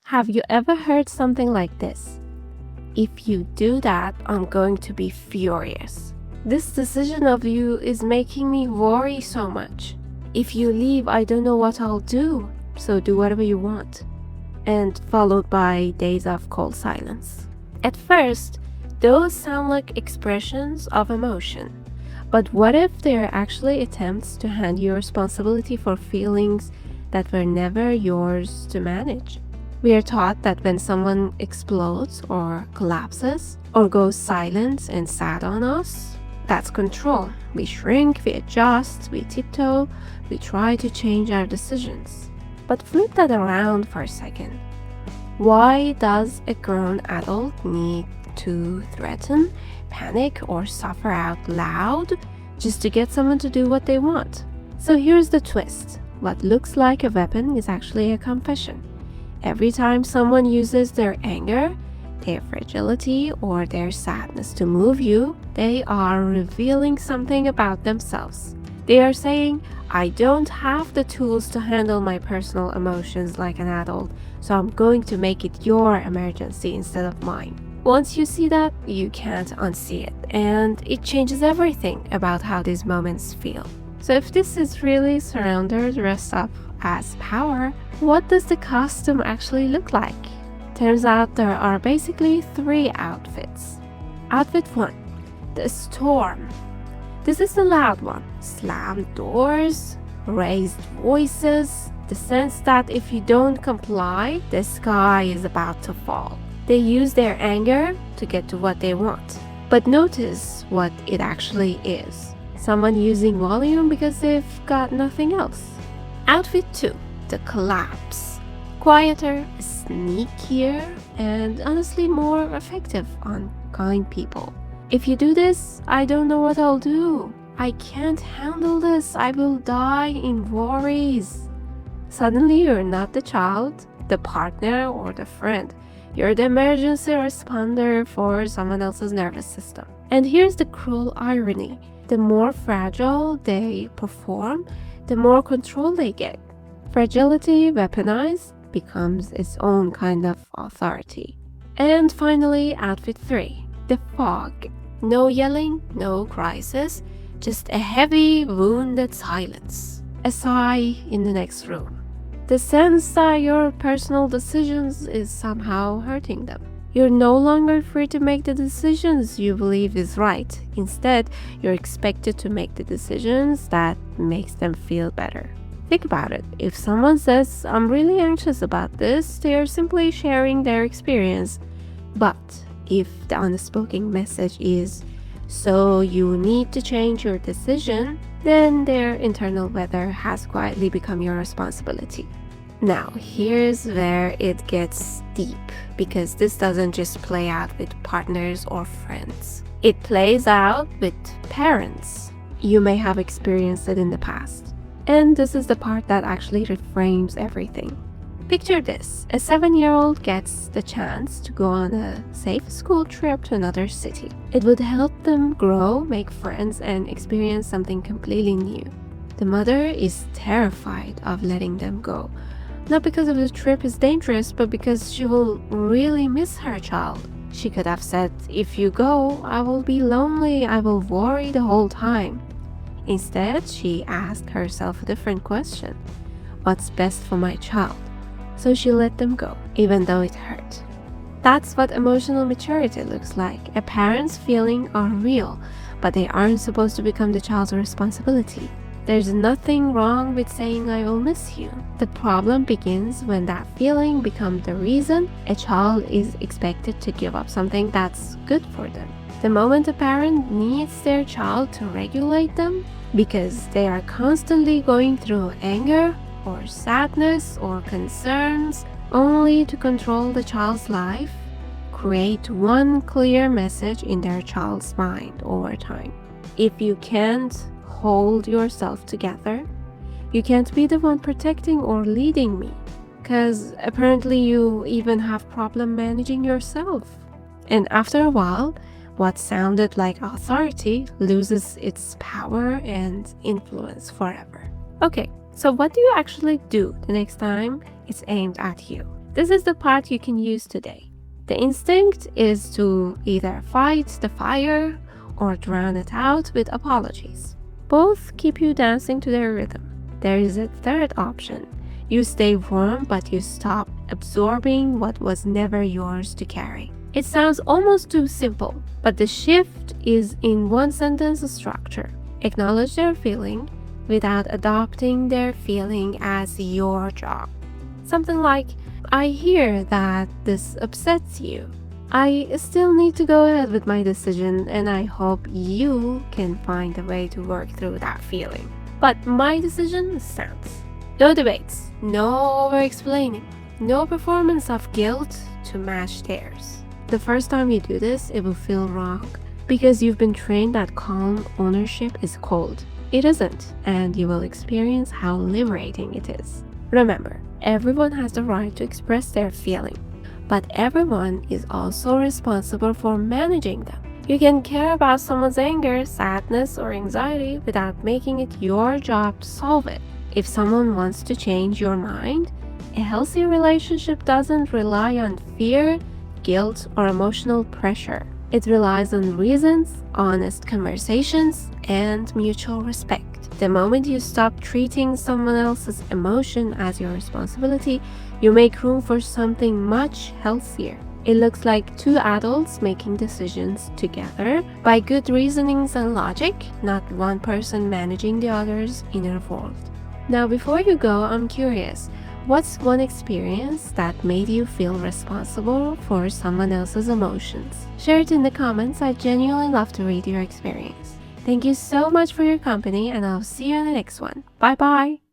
Have you ever heard something like this? If you do that, I'm going to be furious. This decision of you is making me worry so much. If you leave, I don't know what I'll do, so do whatever you want. And followed by days of cold silence. At first, those sound like expressions of emotion. But what if they're actually attempts to hand you responsibility for feelings that were never yours to manage? We are taught that when someone explodes or collapses or goes silent and sad on us, that's control. We shrink, we adjust, we tiptoe, we try to change our decisions. But flip that around for a second. Why does a grown adult need to threaten, panic, or suffer out loud just to get someone to do what they want? So here's the twist. What looks like a weapon is actually a confession. Every time someone uses their anger, their fragility, or their sadness to move you, they are revealing something about themselves. They are saying, I don't have the tools to handle my personal emotions like an adult, so I'm going to make it your emergency instead of mine. Once you see that, you can't unsee it, and it changes everything about how these moments feel. So if this is really surrender dressed up as power, what does the costume actually look like? Turns out there are basically 3 outfits. Outfit 1, the storm. This is the loud one. Slammed doors, raised voices, the sense that if you don't comply, the sky is about to fall. They use their anger to get to what they want. But notice what it actually is. Someone using volume because they've got nothing else. Outfit 2, the collapse. Quieter, sneakier, and honestly more effective on kind people. If you do this, I don't know what I'll do. I can't handle this. I will die in worries. Suddenly you're not the child, the partner, or the friend. You're the emergency responder for someone else's nervous system. And here's the cruel irony. The more fragile they perform, the more control they get. Fragility weaponized becomes its own kind of authority. And finally, outfit 3, the fog. No yelling, no crisis, just a heavy, wounded silence. A sigh in the next room. The sense that your personal decisions is somehow hurting them. You're no longer free to make the decisions you believe is right. Instead, you're expected to make the decisions that makes them feel better. Think about it. If someone says, I'm really anxious about this, they are simply sharing their experience. But if the unspoken message is, so you need to change your decision, then their internal weather has quietly become your responsibility. Now, here's where it gets deep, because this doesn't just play out with partners or friends. It plays out with parents. You may have experienced it in the past. And this is the part that actually reframes everything. Picture this. A 7-year-old gets the chance to go on a safe school trip to another city. It would help them grow, make friends, and experience something completely new. The mother is terrified of letting them go. Not because of the trip is dangerous, but because she will really miss her child. She could have said, if you go, I will be lonely, I will worry the whole time. Instead, she asked herself a different question. What's best for my child? So she let them go, even though it hurt. That's what emotional maturity looks like. A parent's feelings are real, but they aren't supposed to become the child's responsibility. There's nothing wrong with saying I will miss you. The problem begins when that feeling becomes the reason a child is expected to give up something that's good for them. The moment a parent needs their child to regulate them because they are constantly going through anger or sadness or concerns only to control the child's life, create one clear message in their child's mind over time. If you can't hold yourself together, you can't be the one protecting or leading me, because apparently you even have problem managing yourself. And after a while, what sounded like authority loses its power and influence forever. Okay, so what do you actually do the next time it's aimed at you? This is the part you can use today. The instinct is to either fight the fire or drown it out with apologies. Both keep you dancing to their rhythm. There is a third option. You stay warm, but you stop absorbing what was never yours to carry. It sounds almost too simple, but the shift is in one sentence structure. Acknowledge their feeling without adopting their feeling as your job. Something like, I hear that this upsets you. I still need to go ahead with my decision, and I hope you can find a way to work through that feeling. But my decision stands. No debates, no over-explaining, no performance of guilt to match theirs. The first time you do this, it will feel wrong because you've been trained that calm ownership is cold. It isn't, and you will experience how liberating it is. Remember, everyone has the right to express their feeling, but everyone is also responsible for managing them. You can care about someone's anger, sadness, or anxiety without making it your job to solve it. If someone wants to change your mind, a healthy relationship doesn't rely on fear, guilt, or emotional pressure. It relies on reasons, honest conversations, and mutual respect. The moment you stop treating someone else's emotion as your responsibility, you make room for something much healthier. It looks like two adults making decisions together by good reasonings and logic, not one person managing the other's inner world. Now, before you go, I'm curious, what's one experience that made you feel responsible for someone else's emotions? Share it in the comments. I genuinely love to read your experience. Thank you so much for your company, and I'll see you in the next one. Bye bye!